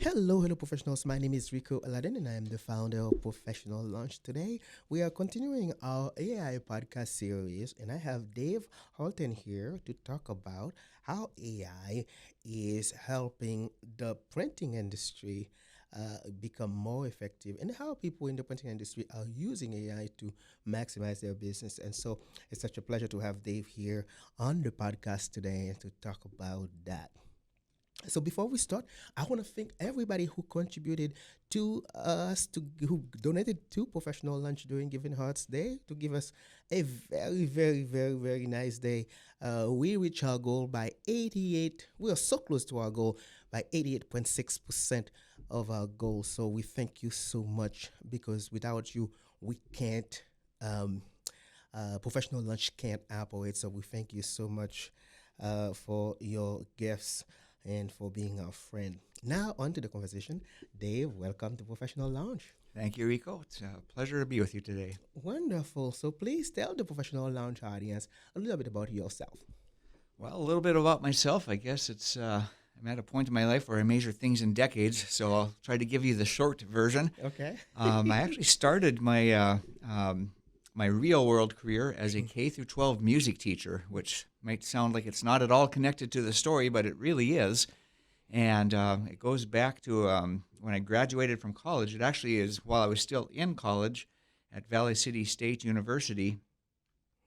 Hello, professionals. My name is Rico Aladdin, and I am the founder of Professional Launch. Today, we are continuing our AI podcast series, and I have Dave Hultin here to talk about how AI is helping the printing industry become more effective and how people in the printing industry are using AI to maximize their business. And so, it's such a pleasure to have Dave here on the podcast today to talk about that. So before we start, I want to thank everybody who contributed to us, to who donated to Professional Lunch during Giving Hearts Day to give us a very nice day. We reached our goal by 88. We are so close to our goal by 88.6% of our goal. So we thank you so much because without you, we can't. Professional Lunch can't operate. So we thank you so much for your gifts and for being our friend. Now, on to the conversation. Dave, welcome to Professional Lounge. Thank you, Rico. It's a pleasure to be with you today. Wonderful. So, please tell the Professional Lounge audience a little bit about yourself. Well, a little bit about myself. I guess I'm at a point in my life where I measure things in decades, so I'll try to give you the short version. Okay. I actually started my real world career as a K through 12 music teacher, which might sound like it's not at all connected to the story, but it really is. And it goes back to when I graduated from college. It actually is while I was still in college at Valley City State University.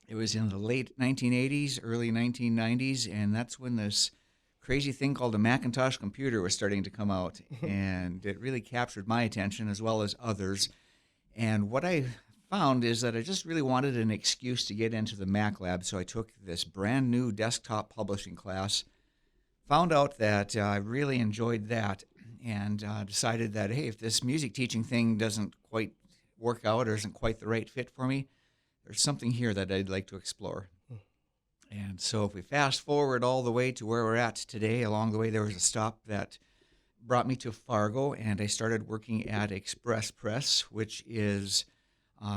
It was in the late 1980s, early 1990s, and that's when this crazy thing called a Macintosh computer was starting to come out. And it really captured my attention as well as others. And what I found is that I just really wanted an excuse to get into the Mac lab, so I took this brand new desktop publishing class, found out that I really enjoyed that, and decided that, hey, if this music teaching thing doesn't quite work out or isn't quite the right fit for me, there's something here that I'd like to explore. And so if we fast forward all the way to where we're at today, along the way there was a stop that brought me to Fargo, and I started working at Express Press, which is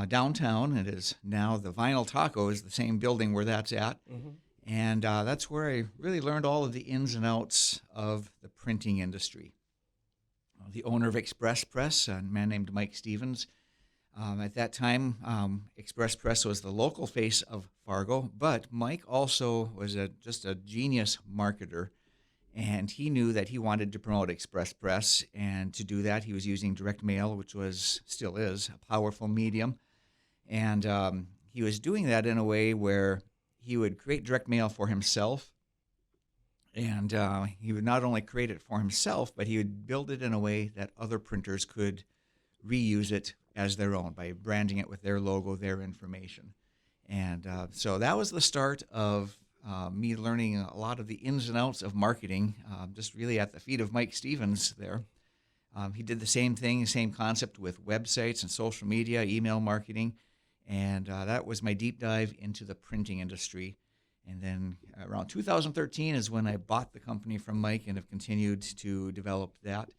downtown. It is now the Vinyl Taco is the same building where that's at. Mm-hmm. And that's where I really learned all of the ins and outs of the printing industry. The owner of Express Press, a man named Mike Stevens, at that time, Express Press was the local face of Fargo, but Mike also was just a genius marketer. And he knew that he wanted to promote Express Press, and to do that, he was using direct mail, which still is a powerful medium. And he was doing that in a way where he would create direct mail for himself, and he would not only create it for himself, but he would build it in a way that other printers could reuse it as their own by branding it with their logo, their information. And so that was the start of me learning a lot of the ins and outs of marketing, just really at the feet of Mike Stevens there. He did the same thing, same concept with websites and social media, email marketing, and that was my deep dive into the printing industry. And then around 2013 is when I bought the company from Mike and have continued to develop that.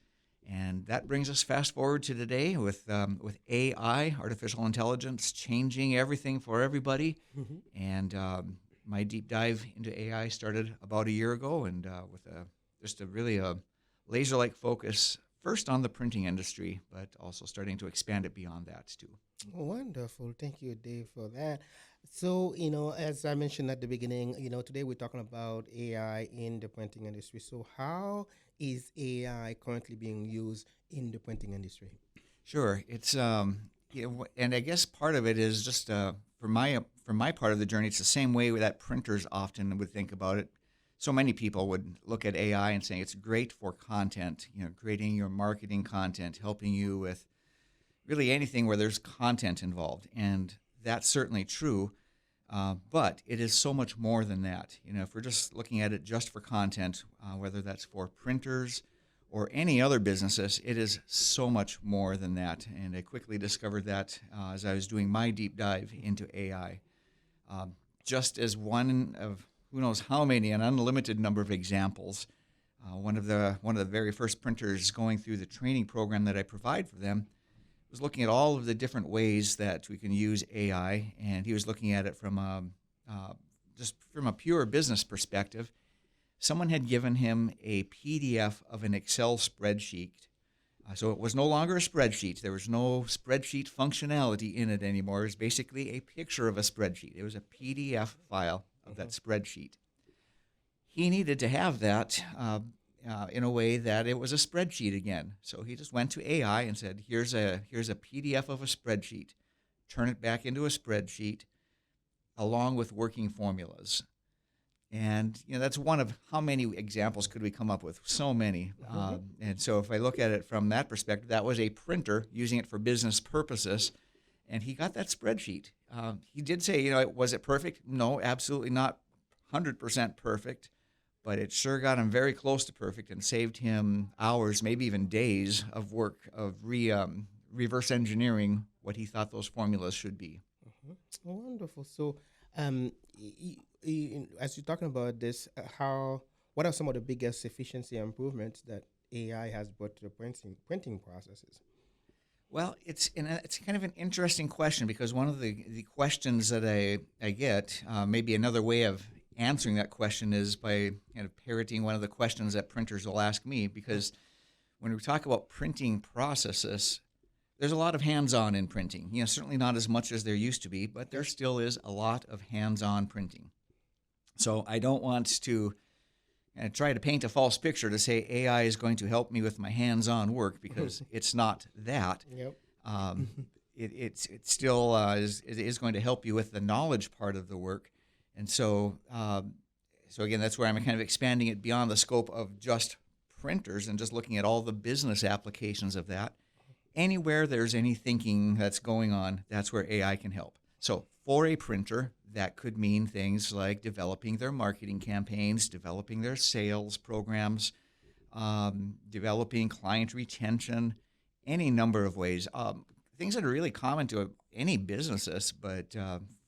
And that brings us fast forward to today with AI, artificial intelligence, changing everything for everybody. Mm-hmm. And my deep dive into AI started about a year ago, and with just a really laser-like focus, first on the printing industry, but also starting to expand it beyond that too. Wonderful. Thank you, Dave, for that. So, as I mentioned at the beginning, today we're talking about AI in the printing industry. So, how is AI currently being used in the printing industry? Sure, it's and I guess part of it is just for my part of the journey. It's the same way that printers often would think about it. So many people would look at AI and say it's great for content, creating your marketing content, helping you with really anything where there's content involved, and that's certainly true. But it is so much more than that. If we're just looking at it just for content, whether that's for printers or any other businesses, it is so much more than that. And I quickly discovered that as I was doing my deep dive into AI. Just as one of who knows how many, an unlimited number of examples. One of the very first printers going through the training program that I provide for them was looking at all of the different ways that we can use AI, and he was looking at it from just from a pure business perspective. Someone had given him a PDF of an Excel spreadsheet So it was no longer a spreadsheet. There was no spreadsheet functionality in it anymore. It was basically a picture of a spreadsheet. It was a PDF file of that spreadsheet. He needed to have that in a way that it was a spreadsheet again. So he just went to AI and said, here's a PDF of a spreadsheet. Turn it back into a spreadsheet along with working formulas. And that's one of how many examples could we come up with? So many. And so if I look at it from that perspective, that was a printer using it for business purposes, and he got that spreadsheet. He did say, was it perfect? No, absolutely not 100% perfect, but it sure got him very close to perfect and saved him hours, maybe even days of work of reverse engineering what he thought those formulas should be. Wonderful. So, as you're talking about this, what are some of the biggest efficiency improvements that AI has brought to the printing processes? Well, it's kind of an interesting question, because one of the questions that I get, maybe another way of answering that question is by kind of parroting one of the questions that printers will ask me, because when we talk about printing processes, there's a lot of hands-on in printing. Certainly not as much as there used to be, but there still is a lot of hands-on printing. So I don't want to try to paint a false picture to say AI is going to help me with my hands-on work, because it's not that. Yep. It still is going to help you with the knowledge part of the work. And so again, that's where I'm kind of expanding it beyond the scope of just printers and just looking at all the business applications of that. Anywhere there's any thinking that's going on, that's where AI can help. So for a printer, that could mean things like developing their marketing campaigns, developing their sales programs, developing client retention, any number of ways. Things that are really common to any businesses, but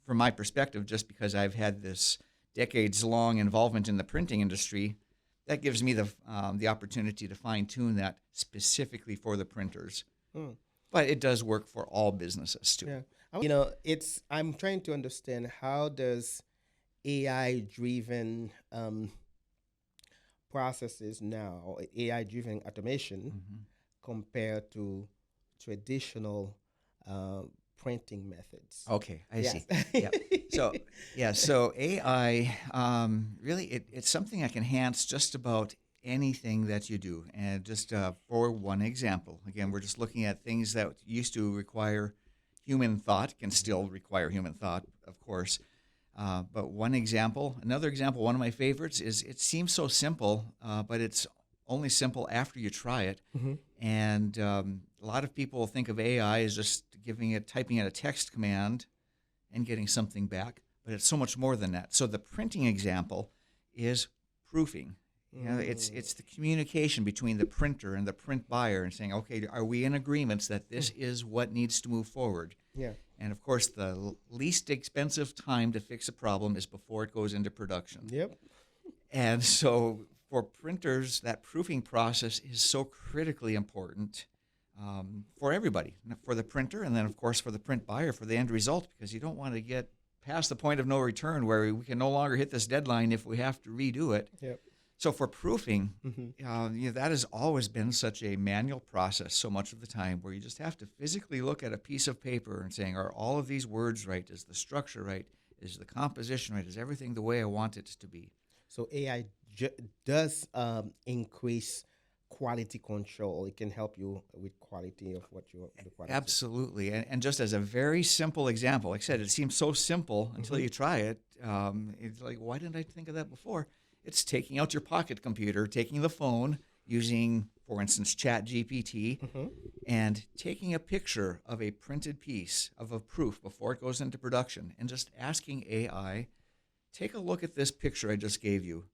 from my perspective, just because I've had this decades-long involvement in the printing industry, that gives me the opportunity to fine-tune that specifically for the printers. But it does work for all businesses too. Yeah. I'm trying to understand, how does AI-driven processes now, AI-driven automation, compare to traditional printing methods? Okay, I Yes. see. Yeah. So AI, really, it's something that can enhance just about anything that you do. And just for one example, again, we're just looking at things that used to require human thought, can still require human thought, of course. But another example, one of my favorites is, it seems so simple, but it's only simple after you try it. And a lot of people think of AI as just typing in a text command and getting something back, but it's so much more than that. So the printing example is proofing. It's the communication between the printer and the print buyer, and saying, okay, are we in agreements that this is what needs to move forward? Yeah. And of course, the least expensive time to fix a problem is before it goes into production. Yep. And so for printers, that proofing process is so critically important for everybody, for the printer, and then of course for the print buyer, for the end result, because you don't want to get past the point of no return where we can no longer hit this deadline if we have to redo it. Yep. So for proofing, that has always been such a manual process so much of the time, where you just have to physically look at a piece of paper and saying, are all of these words right? Is the structure right? Is the composition right? Is everything the way I want it to be? So AI does increase quality control. It can help you with quality of what the product. Absolutely. And just as a very simple example, like I said, it seems so simple until you try it. It's like, why didn't I think of that before? It's taking out your pocket computer, taking the phone, using, for instance, ChatGPT, and taking a picture of a printed piece of a proof before it goes into production, and just asking AI, take a look at this picture I just gave you.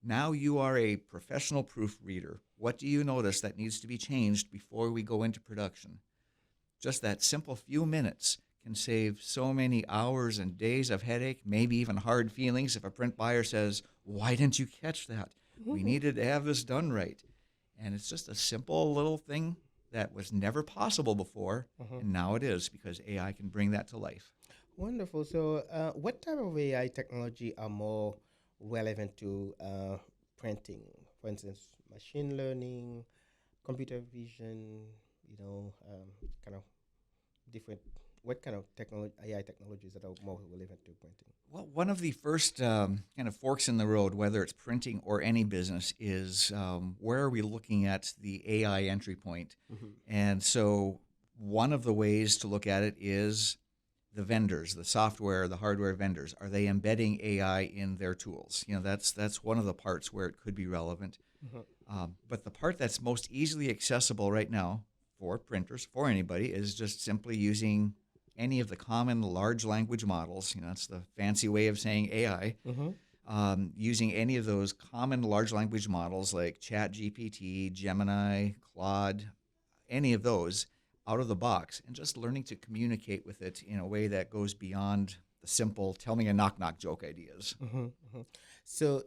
Now you are a professional proofreader. What do you notice that needs to be changed before we go into production? Just that simple few minutes can save so many hours and days of headache, maybe even hard feelings if a print buyer says, why didn't you catch that? We needed to have this done right. And it's just a simple little thing that was never possible before, and now it is, because AI can bring that to life. Wonderful. So what type of AI technology are more relevant to printing? For instance, machine learning, computer vision, kind of different, what kind of technology, AI technologies that are more relevant to printing? Well, one of the first kind of forks in the road, whether it's printing or any business, is where are we looking at the AI entry point? Mm-hmm. And so one of the ways to look at it is the vendors, the software, the hardware vendors. Are they embedding AI in their tools? That's one of the parts where it could be relevant. Mm-hmm. But the part that's most easily accessible right now for printers, for anybody, is just simply using any of the common large language models. That's the fancy way of saying AI. Mm-hmm. Using any of those common large language models like ChatGPT, Gemini, Claude, any of those out of the box, and just learning to communicate with it in a way that goes beyond the simple "tell me a knock knock" joke ideas. Mm-hmm. Mm-hmm. So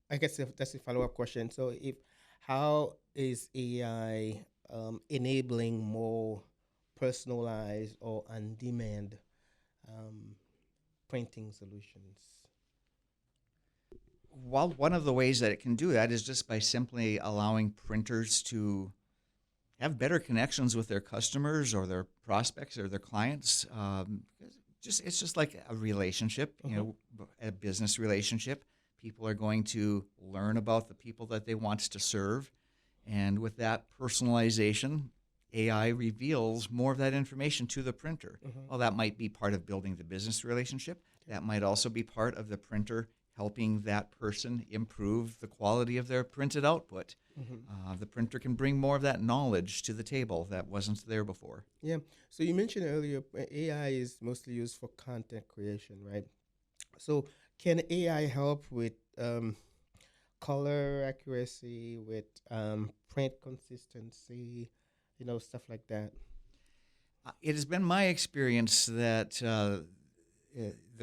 I guess if that's a follow up question. So, if how is AI enabling more personalized or on demand um, printing solutions? Well, one of the ways that it can do that is just by simply allowing printers to have better connections with their customers or their prospects or their clients. It's just like a relationship, Mm-hmm. a business relationship. People are going to learn about the people that they want to serve, and with that personalization, AI reveals more of that information to the printer. Mm-hmm. Well, that might be part of building the business relationship. Okay. That might also be part of the printer helping that person improve the quality of their printed output. Mm-hmm. The printer can bring more of that knowledge to the table that wasn't there before. Yeah. So you mentioned earlier AI is mostly used for content creation, right? So can AI help with color accuracy, with print consistency, stuff like that? It has been my experience that the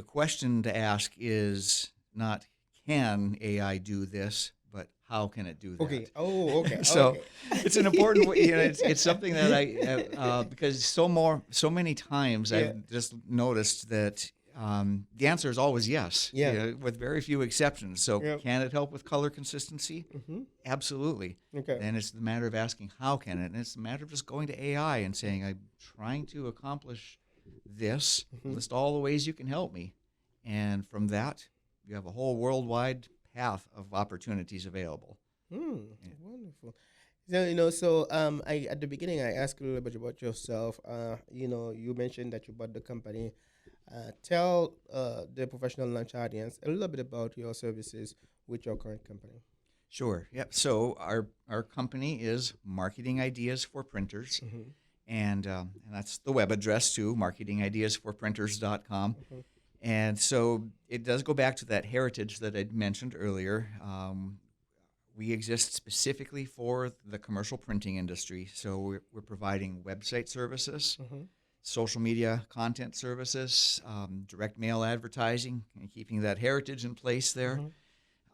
question to ask is not can AI do this, but how can it do Okay. that? Oh, okay. So Okay. it's an important, it's something that because so many times Yeah. I've just noticed that the answer is always yes, Yeah. with very few exceptions. So Yeah. can it help with color consistency? Mm-hmm. Absolutely. Okay. Then it's the matter of asking how can it, and it's the matter of just going to AI and saying I'm trying to accomplish this. Mm-hmm. List all the ways you can help me, and from that you have a whole worldwide path of opportunities available. Hmm. Yeah. Wonderful. So I at the beginning I asked a little bit about yourself. You mentioned that you bought the company. Tell the professional lunch audience a little bit about your services with your current company. Sure. Yep. So our company is Marketing Ideas for Printers, Mm-hmm. and that's the web address too, marketingideasforprinters.com. Mm-hmm. And so it does go back to that heritage that I mentioned earlier. We exist specifically for the commercial printing industry. So we're providing website services, Mm-hmm. social media content services, direct mail advertising, and keeping that heritage in place there,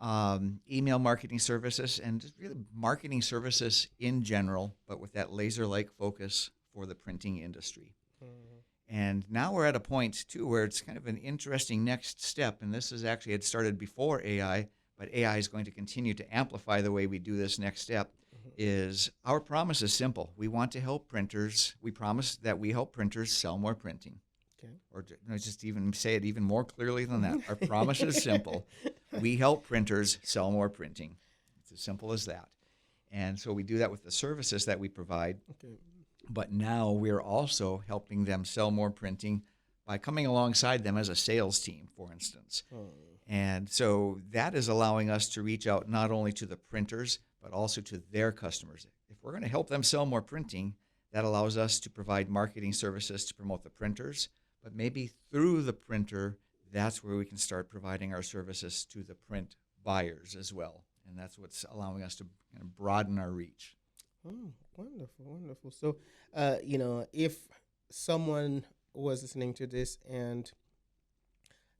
Mm-hmm. email marketing services, and just really marketing services in general, but with that laser-like focus for the printing industry. Mm-hmm. And now we're at a point, too, where it's kind of an interesting next step. And this is actually, it started before AI, but AI is going to continue to amplify the way we do this next step. Is our promise is simple. We want to help printers. We promise that we help printers sell more printing. Okay. Or just even say it even more clearly than that. Our promise is simple. We help printers sell more printing. It's as simple as that. And so we do that with the services that we provide. Okay. But now we're also helping them sell more printing by coming alongside them as a sales team, for instance. Oh. And so that is allowing us to reach out not only to the printers, but also to their customers. If we're going to help them sell more printing, that allows us to provide marketing services to promote the printers. But maybe through the printer, that's where we can start providing our services to the print buyers as well. And that's what's allowing us to kind of broaden our reach. Oh, wonderful, wonderful. So, if someone was listening to this and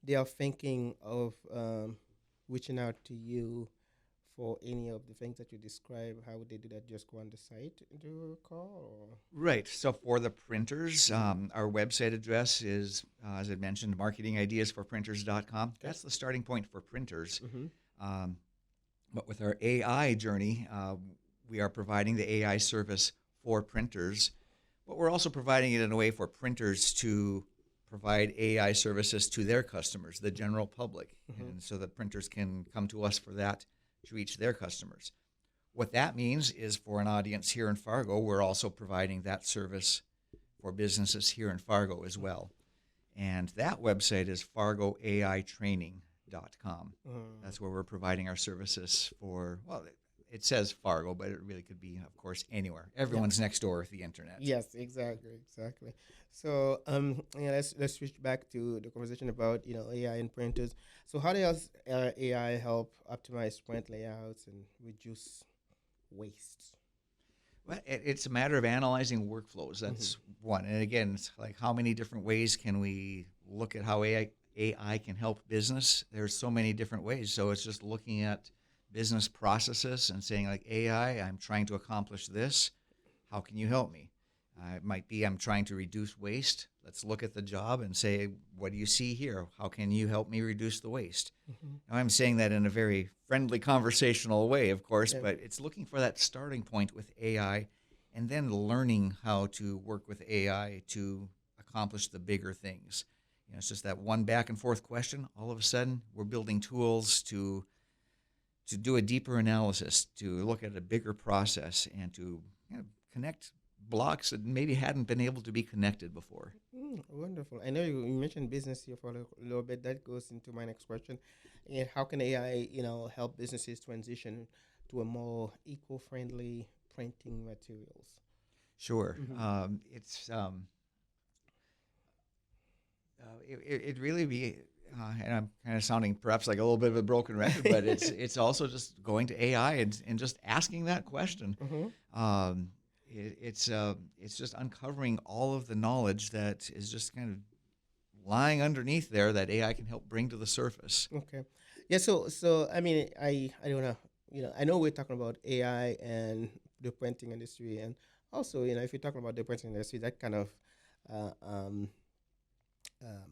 they are thinking of reaching out to you for any of the things that you describe, how would they do that? Just go on the site and do a call? Or? Right. So for the printers, our website address is, as I mentioned, marketingideasforprinters.com. Okay. That's the starting point for printers. Mm-hmm. Um, But with our AI journey, we are providing the AI service for printers, but we're also providing it in a way for printers to provide AI services to their customers, the general public, Mm-hmm. and so that printers can come to us for that to reach their customers. What that means is for an audience here in Fargo, we're also providing that service for businesses here in Fargo as well. And that website is fargoaitraining.com. Mm. That's where we're providing our services for, well, it says Fargo, but it really could be, of course, anywhere. Yeah. Everyone's next door with the internet. Yes, exactly, exactly. So, yeah, let's switch back to the conversation about AI and printers. So, how does AI help optimize print layouts and reduce waste? Well, it's a matter of analyzing workflows. Mm-hmm. That's one. And again, it's like how many different ways can we look at how AI can help business? There's so many different ways. So it's just looking at business processes and saying, like, AI, I'm trying to accomplish this. How can you help me? It might be I'm trying to reduce waste. Let's look at the job and say, what do you see here? How can you help me reduce the waste? Mm-hmm. Now, I'm saying that in a very friendly, conversational way, of course, Yeah. but it's looking for that starting point with AI and then learning how to work with AI to accomplish the bigger things. It's just that one back and forth question. All of a sudden, we're building tools to do a deeper analysis, to look at a bigger process, and to connect blocks that maybe hadn't been able to be connected before. Wonderful. I know you mentioned business here for a little bit. That goes into my next question. And how can AI, help businesses transition to a more eco-friendly printing materials? Sure, Mm-hmm. it really be, and I'm kind of sounding perhaps like a little bit of a broken record, but it's also just going to AI and just asking that question. Mm-hmm. It's just uncovering all of the knowledge that is just kind of lying underneath there that AI can help bring to the surface. Okay. Yeah. So I mean, I don't know. I know we're talking about AI and the printing industry, and also, if you're talking about the printing industry, that kind of uh, um, um,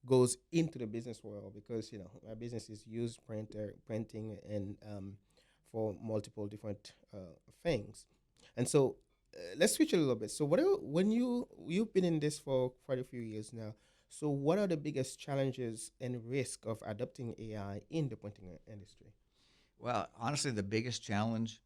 goes into the business world because our businesses use printing and for multiple different things, and so let's switch a little bit. So when you've been in this for quite a few years now, so what are the biggest challenges and risk of adopting AI in the printing industry? Well, honestly, the biggest challenge,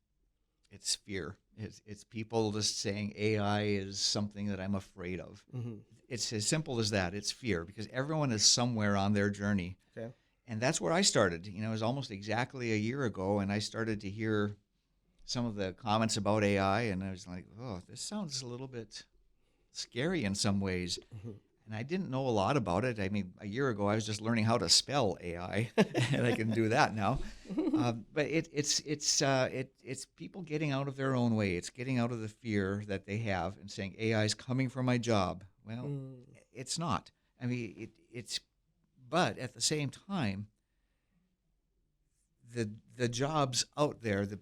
it's fear. It's people just saying AI is something that I'm afraid of. Mm-hmm. It's as simple as that. It's fear because everyone is somewhere on their journey. Okay. And that's where I started. It was almost exactly a year ago, and I started to hear some of the comments about AI, and I was like, oh, this sounds a little bit scary in some ways. And I didn't know a lot about it. I mean, a year ago, I was just learning how to spell AI, and I can do that now. But it's people getting out of their own way. It's getting out of the fear that they have and saying AI is coming for my job. Well, Mm. it's not. I mean, it's. But at the same time, the jobs out there, the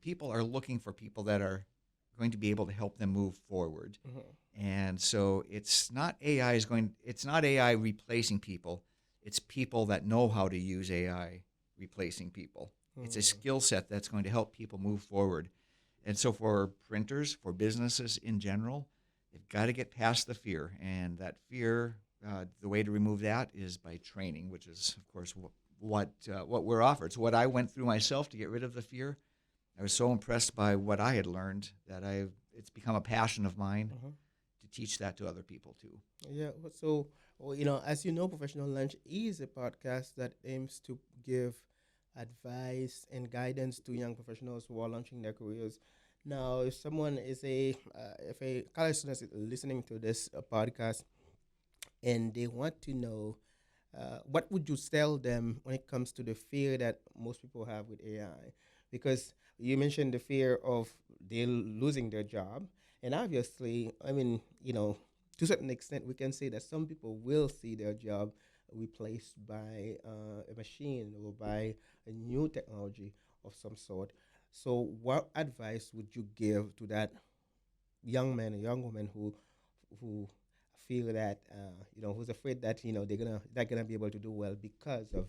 people are looking for people that are going to be able to help them move forward. Mhm. And so it's not AI replacing people. It's people that know how to use AI replacing people. It's a Mm. skill set that's going to help people move forward. And so for printers, for businesses in general, they've got to get past the fear. And that fear, the way to remove that is by training, which is, of course, what we're offered. So what I went through myself to get rid of the fear, I was so impressed by what I had learned that it's become a passion of mine Mhm. to teach that to other people too. Yeah. So, well, as you know, Professional Lunch is a podcast that aims to give advice and guidance to young professionals who are launching their careers. Now, if someone is if a college student is listening to this podcast and they want to know, what would you tell them when it comes to the fear that most people have with AI? Because you mentioned the fear of they losing their job, and obviously, I mean, to a certain extent, we can say that some people will see their job replaced by a machine or by a new technology of some sort. So, what advice would you give to that young man or young woman who feel that who's afraid that they're gonna be able to do well because of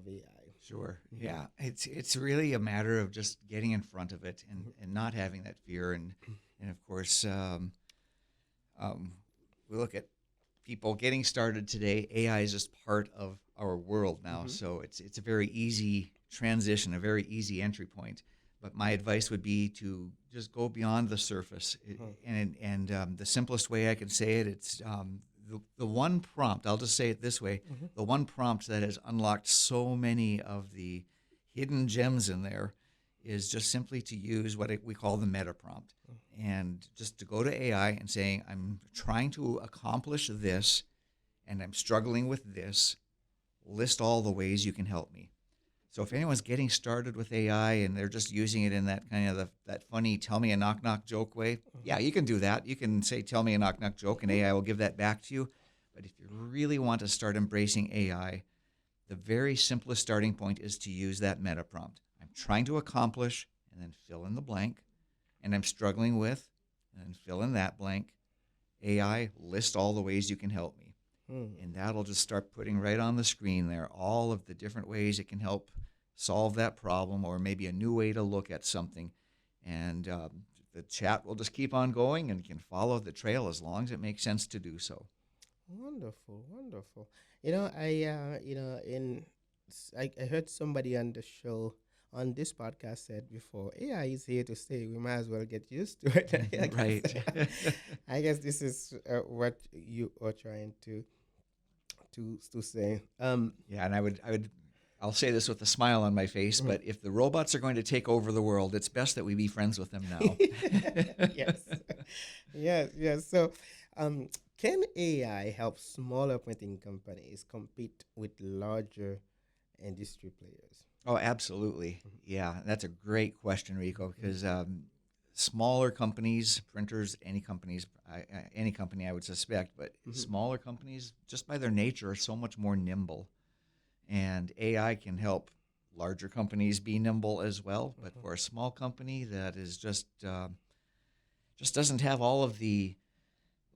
AI? Sure. Mm-hmm. Yeah. It's really a matter of just getting in front of it and not having that fear. And of course, um, we look at people getting started today. AI is just part of our world now. Mm-hmm. So it's a very easy transition, a very easy entry point. But my advice would be to just go beyond the surface. Mm-hmm. And the simplest way I can say it, it's the one prompt. I'll just say it this way: Mm-hmm. the one prompt that has unlocked so many of the hidden gems in there is just simply to use what we call the meta prompt, and just to go to AI and saying, I'm trying to accomplish this, and I'm struggling with this. List all the ways you can help me. So if anyone's getting started with AI and they're just using it in that kind of that funny tell me a knock knock joke way, Mm-hmm. yeah, you can do that. You can say tell me a knock knock joke and AI will give that back to you. But if you really want to start embracing AI, the very simplest starting point is to use that meta prompt. I'm trying to accomplish, and then fill in the blank, and I'm struggling with, and then fill in that blank. AI, list all the ways you can help me. Mm-hmm. And that'll just start putting right on the screen there all of the different ways it can help solve that problem, or maybe a new way to look at something. And the chat will just keep on going, and you can follow the trail as long as it makes sense to do so. Wonderful, wonderful. I heard somebody on the show on this podcast said before, AI is here to stay. We might as well get used to it. I Right. guess, I guess this is what you are trying to say. Yeah, and I'll say this with a smile on my face, Mhm. but if the robots are going to take over the world, it's best that we be friends with them now. Yes, yes. So, um, can AI help smaller printing companies compete with larger industry players? Oh, absolutely. Yeah, that's a great question, Rico, because smaller companies, printers, any company I would suspect, but Mm-hmm. smaller companies, just by their nature, are so much more nimble. And AI can help larger companies be nimble as well. But Mm-hmm. for a small company that is just doesn't have all of the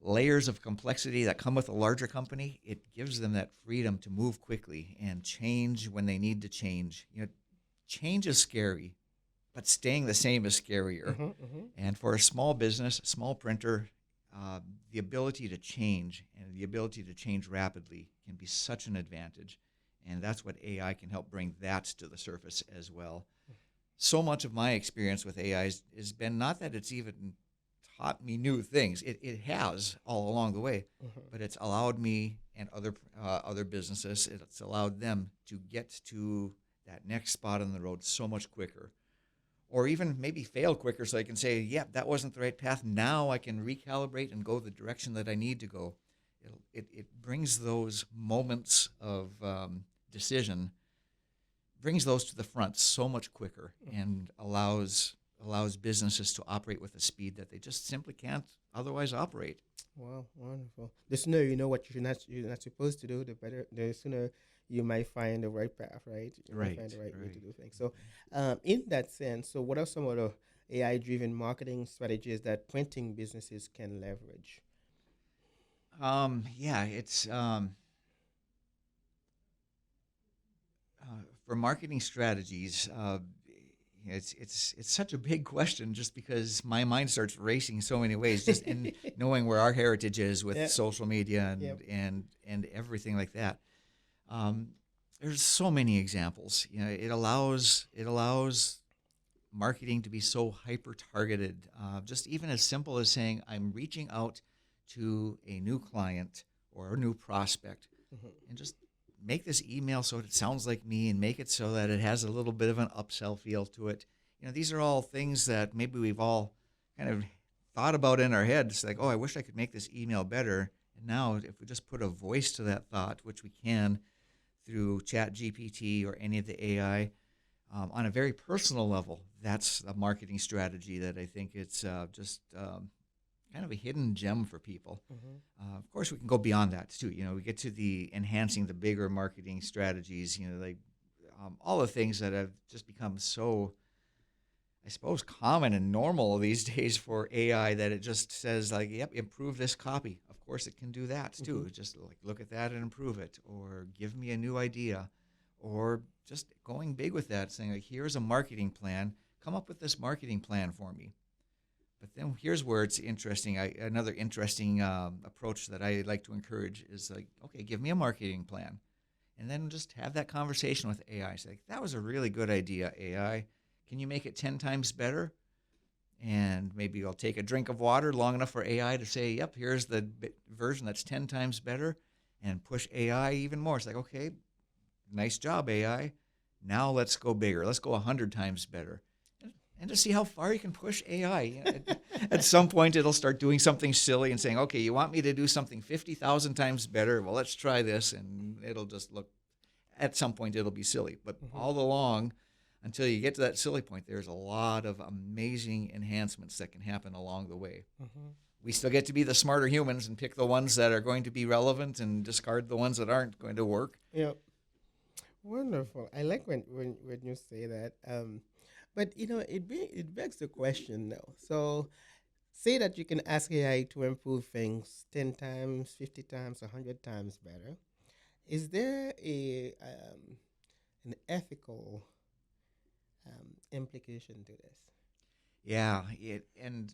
layers of complexity that come with a larger company, it gives them that freedom to move quickly and change when they need to change. Change is scary, but staying the same is scarier. Mm-hmm. Mm-hmm. And for a small business, a small printer, uh, the ability to change and the ability to change rapidly can be such an advantage. And that's what AI can help bring that to the surface as well. So much of my experience with AI has been not that it's even taught me new things. It has all along the way, Mm-hmm. but it's allowed me and other businesses. It's allowed them to get to that next spot on the road so much quicker, or even maybe fail quicker, so I can say, "Yeah, that wasn't the right path. Now I can recalibrate and go the direction that I need to go." It brings those moments of decision, brings those to the front so much quicker, and allows businesses to operate with a speed that they just simply can't otherwise operate. Wow, wonderful. The sooner you know what you're not supposed to do, the better. The sooner you might find the right path, right? You might find Right, the right way to right. do things. So, in that sense, so what are some of the AI-driven marketing strategies that printing businesses can leverage? Yeah, it's for marketing strategies. It's such a big question, just because my mind starts racing so many ways. Just in knowing where our heritage is with Yeah. social media Yep. and everything like that. Um, there's so many examples. It allows marketing to be so hyper targeted. Just even as simple as saying, I'm reaching out to a new client or a new prospect, Mm-hmm. and just make this email so it sounds like me, and make it so that it has a little bit of an upsell feel to it. These are all things that maybe we've all kind of thought about in our heads, like, oh, I wish I could make this email better. And now, if we just put a voice to that thought, which we can through Chat GPT or any of the AI, on a very personal level, that's a marketing strategy that I think it's just kind of a hidden gem for people. Mm-hmm. Of course, we can go beyond that too. We get to the enhancing the bigger marketing strategies. Like all the things that have just become so, I suppose, common and normal these days for AI, that it just says like, "Yep, improve this copy." Of course, it can do that Mm-hmm. too. Just like look at that and improve it, or give me a new idea, or just going big with that, saying like, here's a marketing plan. Come up with this marketing plan for me. But then here's where it's interesting. Another interesting approach that I like to encourage is like, okay, give me a marketing plan, and then just have that conversation with AI. Say, like, that was a really good idea, AI. Can you make it 10 times better? And maybe I'll take a drink of water long enough for AI to say, yep, here's the version that's 10 times better, and push AI even more. It's like, okay, nice job, AI. Now let's go bigger. Let's go 100 times better. And to see how far you can push AI. At some point, it'll start doing something silly and saying, okay, you want me to do something 50,000 times better? Well, let's try this. And it'll just look, at some point, it'll be silly. But all along, until you get to that silly point, there's a lot of amazing enhancements that can happen along the way. We still get to be the smarter humans and pick the ones that are going to be relevant and discard the ones that aren't going to work. Yep. Wonderful. I like when you say that. But it begs the question though. So say that you can ask AI to improve things 10 times, 50 times, 100 times better. Is there a an ethical implication to this? Yeah, and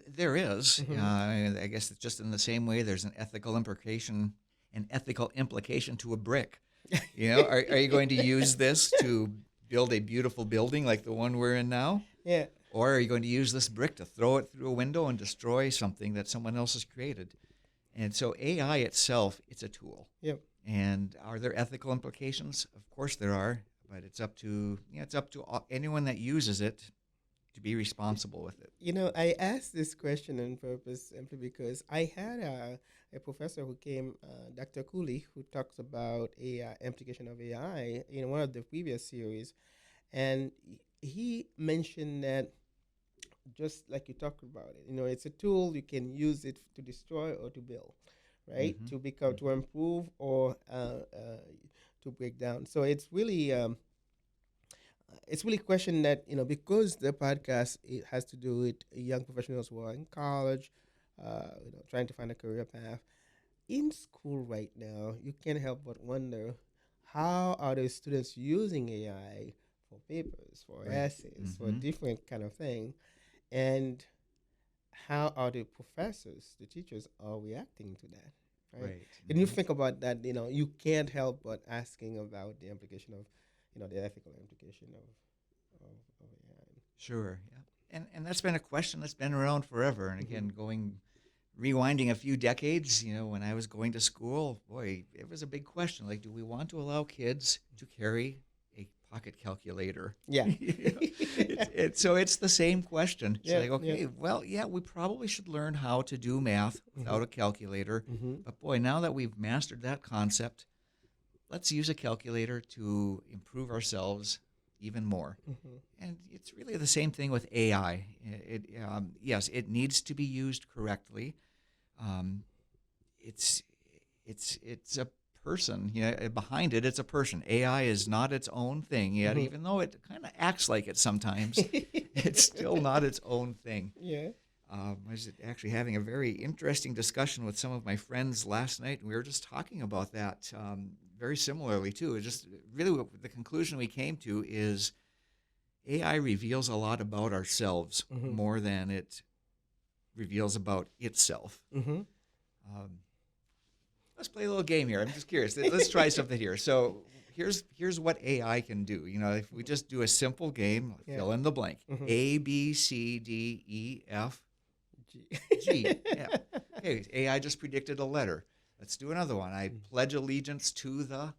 there is. I guess it's just in the same way there's an ethical implication to a brick. Are you going to use this to build a beautiful building like the one we're in now? Yeah. Or are you going to use this brick to throw it through a window and destroy something that someone else has created? And so AI itself, it's a tool. Yep. And are there ethical implications? Of course there are, but it's up to anyone that uses it to be responsible with it. I asked this question on purpose simply because I had a professor who came, Dr. Cooley, who talks about AI, implication of AI in one of the previous series. And he mentioned that just like you talked about it, it's a tool. You can use it to destroy or to build, right? To become, to improve, or to break down. So it's really a question that, because the podcast, it has to do with young professionals who are in college, trying to find a career path. In school right now, you can't help but wonder, how are the students using AI for papers, for essays, for different kind of thing, and how are the professors, the teachers, are reacting to that, right? And you think about that, you can't help but asking about the implication of, the ethical implication of AI. Sure, yeah. And that's been a question that's been around forever. And again, rewinding a few decades, when I was going to school, boy, it was a big question. Like, do we want to allow kids to carry a pocket calculator? Yeah. So it's the same question. It's like, okay, yeah. well, yeah, we probably should learn how to do math without a calculator. But boy, now that we've mastered that concept, let's use a calculator to improve ourselves even more. And it's really the same thing with AI. Yes, it needs to be used correctly. It's a person. Behind it, it's a person. AI is not its own thing yet, even though it kind of acts like it sometimes. It's still not its own thing. Yeah. I was actually having a very interesting discussion with some of my friends last night, and we were just talking about that very similarly, too. It just really, the conclusion we came to is AI reveals a lot about ourselves more than it reveals about itself. Let's play a little game here. I'm just curious. Let's try something here. So here's what AI can do. If we just do a simple game, fill in the blank. A, B, C, D, E, F, G. Yeah. Okay, AI just predicted a letter. Let's do another one. I pledge allegiance to the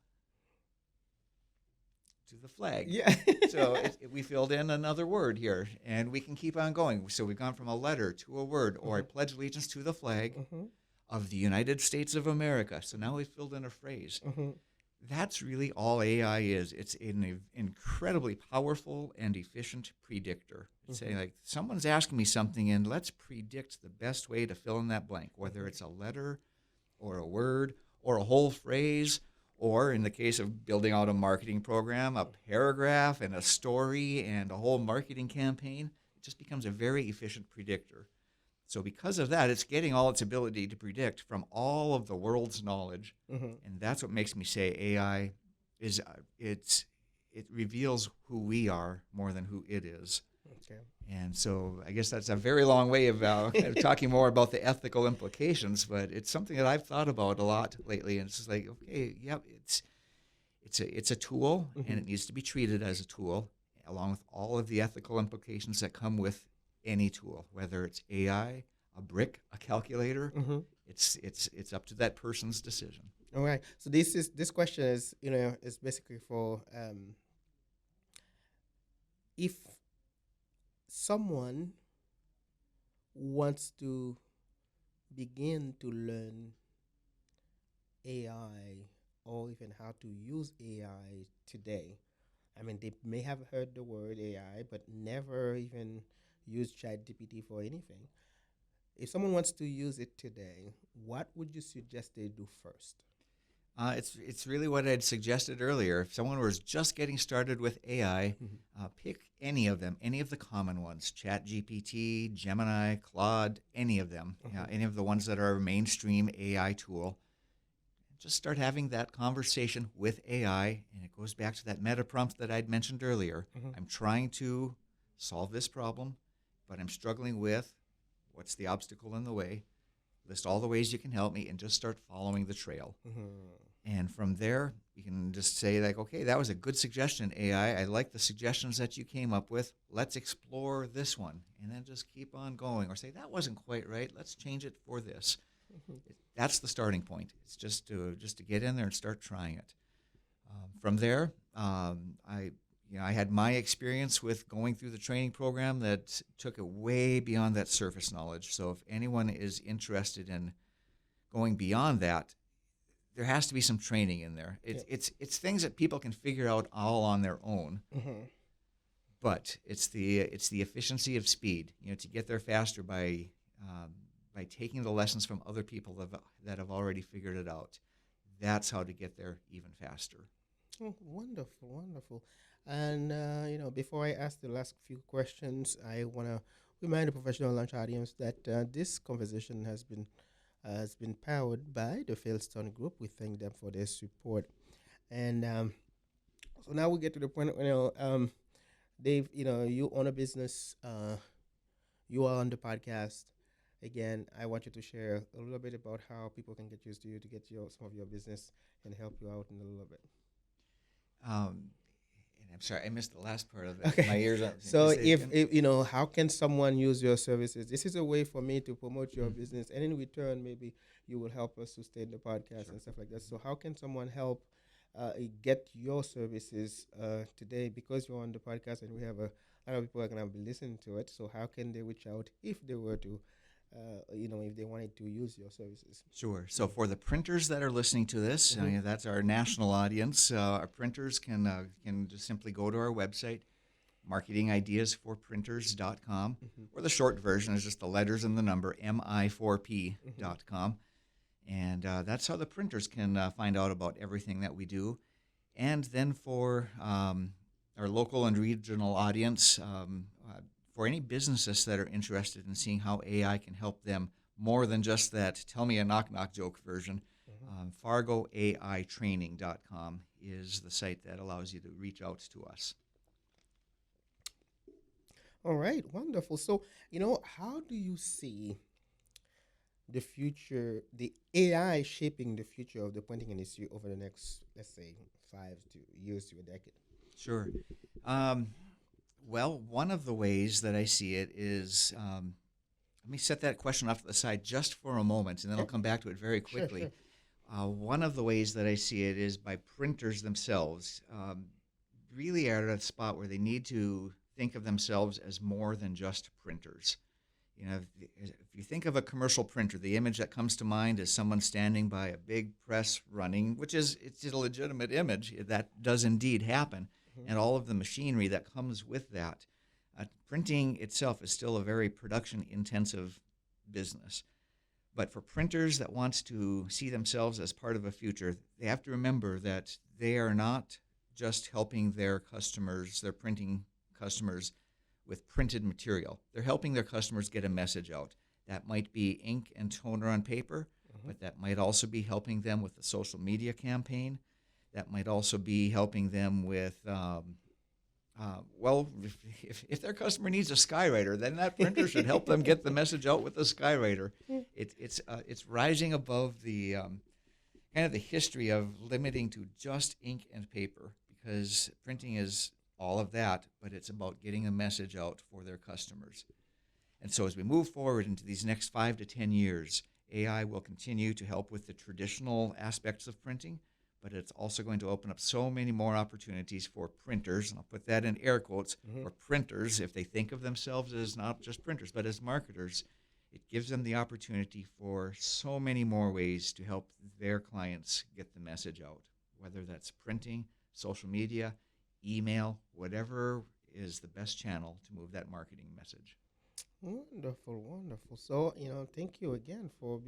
flag. Yeah. So we filled in another word here, and we can keep on going. So we've gone from a letter to a word, or I pledge allegiance to the flag of the United States of America. So now we've filled in a phrase. That's really all AI is. It's an incredibly powerful and efficient predictor. It's saying, like, someone's asking me something, and let's predict the best way to fill in that blank, whether it's a letter or a word or a whole phrase, or in the case of building out a marketing program, a paragraph and a story and a whole marketing campaign. It just becomes a very efficient predictor. So because of that, it's getting all its ability to predict from all of the world's knowledge. And that's what makes me say AI is it reveals who we are more than who it is. Okay. And so I guess that's a very long way of talking more about the ethical implications, but it's something that I've thought about a lot lately. And it's just like, okay, yeah, it's a tool, and it needs to be treated as a tool, along with all of the ethical implications that come with any tool, whether it's AI, a brick, a calculator. Mm-hmm. It's up to that person's decision. All right. So this question is is basically for if someone wants to begin to learn AI or even how to use AI today. I mean, they may have heard the word AI, but never even used ChatGPT for anything. If someone wants to use it today, what would you suggest they do first? It's really what I'd suggested earlier. If someone was just getting started with AI, pick any of them, any of the common ones: ChatGPT, Gemini, Claude, any of them, any of the ones that are a mainstream AI tool. Just start having that conversation with AI, and it goes back to that meta prompt that I'd mentioned earlier. I'm trying to solve this problem, but I'm struggling with what's the obstacle in the way. List all the ways you can help me, and just start following the trail. And from there, you can just say, like, okay, that was a good suggestion, AI. I like the suggestions that you came up with. Let's explore this one. And then just keep on going. Or say, that wasn't quite right. Let's change it for this. That's the starting point. It's just to get in there and start trying it. From there, I had my experience with going through the training program that took it way beyond that surface knowledge. So if anyone is interested in going beyond that, there has to be some training in there. It's things that people can figure out all on their own. But it's the efficiency of speed. To get there faster by taking the lessons from other people that have already figured it out. That's how to get there even faster. Oh, wonderful, wonderful. And before I ask the last few questions, I want to remind the professional lunch audience that this conversation has been powered by the Failstone Group. We thank them for their support. And so now we get to the point, Dave, you own a business, you are on the podcast. Again, I want you to share a little bit about how people can get used to you to get some of your business and help you out in a little bit. And I'm sorry, I missed the last part of it. Okay. My ears are. So if how can someone use your services? This is a way for me to promote your business, and in return, maybe you will help us sustain the podcast and stuff like that. So how can someone help get your services today? Because you're on the podcast, and we have a lot of people are gonna be listening to it. So how can they reach out if they were to, if they wanted to use your services? Sure. So for the printers that are listening to this, that's our national audience. Our printers can just simply go to our website, marketingideasforprinters.com, or the short version is just the letters and the number, mi4p.com. And that's how the printers can find out about everything that we do. And then for our local and regional audience, for any businesses that are interested in seeing how AI can help them more than just that tell me a knock-knock joke version, fargoaitraining.com is the site that allows you to reach out to us. All right, wonderful. So, how do you see the future, the AI shaping the future of the printing industry over the next, let's say, 5 years to a decade? Sure. Well, one of the ways that I see it is, let me set that question off to the side just for a moment, and then I'll come back to it very quickly. Sure. One of the ways that I see it is by printers themselves really are at a spot where they need to think of themselves as more than just printers. If you think of a commercial printer, the image that comes to mind is someone standing by a big press running, it's a legitimate image. That does indeed happen. And all of the machinery that comes with that. Printing itself is still a very production-intensive business. But for printers that want to see themselves as part of a future, they have to remember that they are not just helping their customers, their printing customers, with printed material. They're helping their customers get a message out. That might be ink and toner on paper, but that might also be helping them with a social media campaign. That might also be helping them with, well, if their customer needs a skywriter, then that printer should help them get the message out with the skywriter. It's rising above the kind of the history of limiting to just ink and paper, because printing is all of that, but it's about getting a message out for their customers. And so as we move forward into these next 5 to 10 years, AI will continue to help with the traditional aspects of printing, but it's also going to open up so many more opportunities for printers, and I'll put that in air quotes, Mhm. for printers, if they think of themselves as not just printers, but as marketers. It gives them the opportunity for so many more ways to help their clients get the message out, whether that's printing, social media, email, whatever is the best channel to move that marketing message. Wonderful, wonderful. So, thank you again for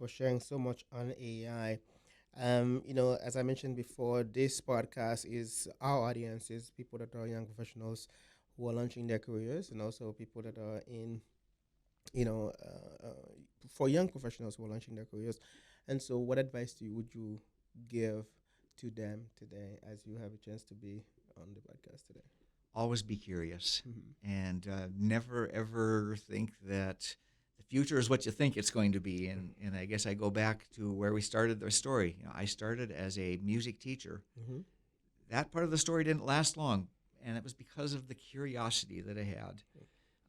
sharing so much on AI. As I mentioned before, this podcast is our audience is people that are young professionals who are launching their careers, and also people that are in, you know, for young professionals who are launching their careers. And so, what advice would you give to them today, as you have a chance to be on the podcast today? Always be curious, Hmm. and never ever think that the future is what you think it's going to be. And I guess I go back to where we started the story. I started as a music teacher. Hmm. That part of the story didn't last long, and it was because of the curiosity that I had.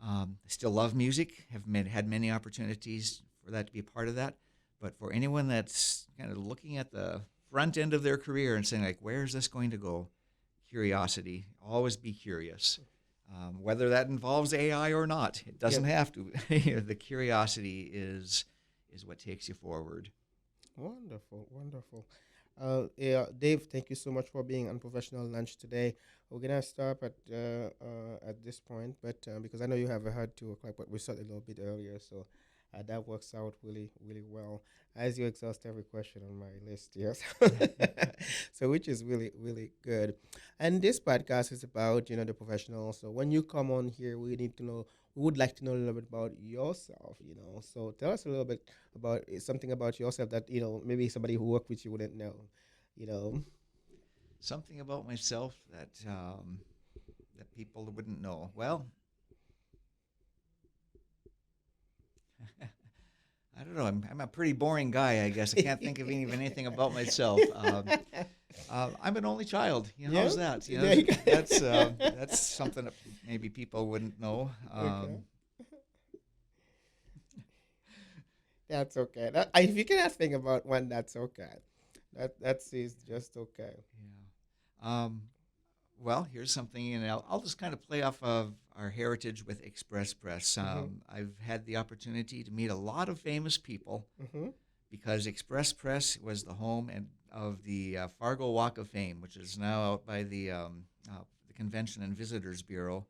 I still love music, had many opportunities for that to be a part of that. But for anyone that's kind of looking at the front end of their career and saying, like, where is this going to go? Curiosity. Always be curious. Whether that involves AI or not, it doesn't Yep. have to. The curiosity is what takes you forward. Wonderful, wonderful. Yeah, Dave, thank you so much for being on Professional Lunch today. We're gonna stop at this point, but because I know you have a hard 2 o'clock, but we started a little bit earlier, so that works out really, really well. As you exhaust every question on my list, yes. So which is really, really good. And this podcast is about the professional. So when you come on here, we would like to know a little bit about yourself. So tell us a little bit about something about yourself that maybe somebody who worked with you wouldn't know. You know. Something about myself that people wouldn't know. Well, I don't know. I'm a pretty boring guy, I guess. I can't think of even anything about myself. I'm an only child. Yeah. How's that? There you go. That's something that maybe people wouldn't know. Okay. That's okay. If you cannot think about one, that's okay. That's just okay. Yeah. Well, here's something, I'll just kind of play off of our heritage with Express Press. Mhm. I've had the opportunity to meet a lot of famous people Mhm. because Express Press was the home of the Fargo Walk of Fame, which is now out by the Convention and Visitors Bureau.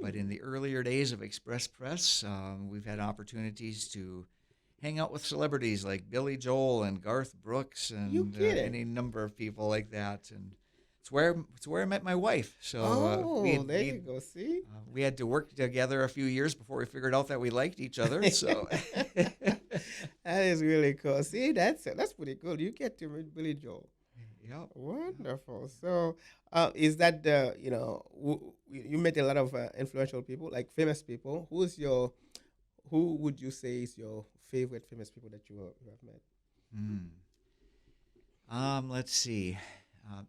But in Mm. the earlier days of Express Press, we've had opportunities to hang out with celebrities like Billy Joel and Garth Brooks You and kidding? any number of people like that. And it's where I met my wife. So Oh, there you go. See. we had to work together a few years before we figured out that we liked each other. So That is really cool. See, that's pretty cool. You get to meet Billy Joel. yeah. Wonderful. So, is that you met a lot of influential people, like famous people. Who would you say is your favorite famous people that you have met? Hmm. Let's see.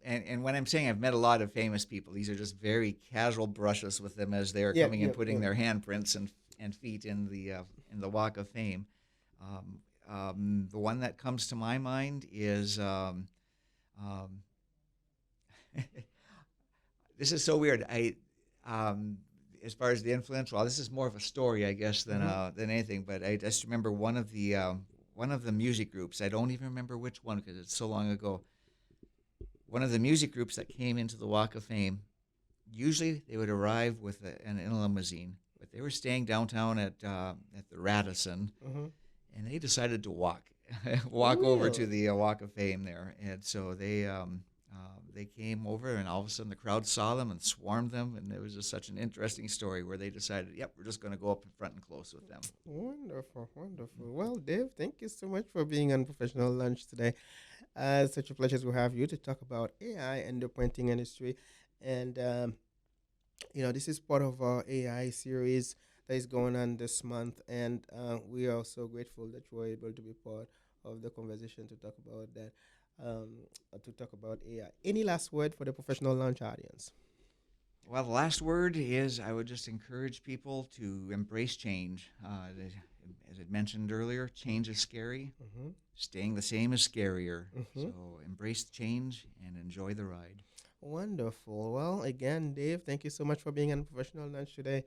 And when I'm saying I've met a lot of famous people, these are just very casual brushes with them as they are Yeah, coming and yeah, putting yeah. their handprints and feet in the Walk of Fame. The one that comes to my mind is um, this is so weird. As far as the influential, this is more of a story, I guess, Mm-hmm. than anything. But I just remember one of the music groups. I don't even remember which one because it's so long ago. One of the music groups that came into the Walk of Fame. Usually, they would arrive with in a limousine, but they were staying downtown at the Radisson, Mm-hmm. and they decided to walk over to Really? the Walk of Fame there. And so they came over, and all of a sudden the crowd saw them and swarmed them, and it was just such an interesting story where they decided, yep, we're just going to go up in front and close with them. Wonderful, wonderful. Well, Dave, thank you so much for being on Professional Lunch today. It's such a pleasure to have you to talk about AI and the printing industry. And this is part of our AI series that is going on this month, and we are so grateful that you were able to be part of the conversation to talk about that, to talk about AI. Any last word for the professional launch audience? Well, the last word is I would just encourage people to embrace change. As I mentioned earlier, change is scary. Mm-hmm. Staying the same is scarier. Mm-hmm. So embrace the change and enjoy the ride. Wonderful. Well, again, Dave, thank you so much for being on Professional Lunch today.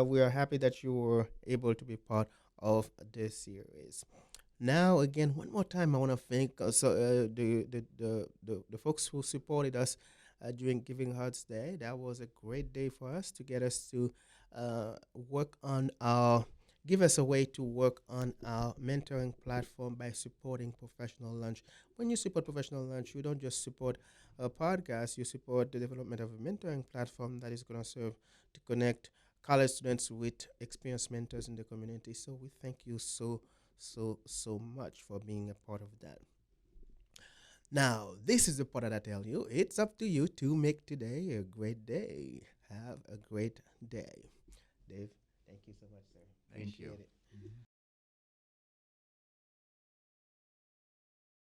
We are happy that you were able to be part of this series. Now, again, one more time, I want to thank the folks who supported us during Giving Hearts Day. That was a great day for us to get us to work on our give us a way to work on our mentoring platform by supporting Professional Lunch. When you support Professional Lunch, you don't just support a podcast, you support the development of a mentoring platform that is going to serve to connect college students with experienced mentors in the community. So we thank you so much for being a part of that. Now, this is the part that I tell you. It's up to you to make today a great day. Have a great day. Dave, thank you so much, sir. Thank Appreciate you. it. Mhm.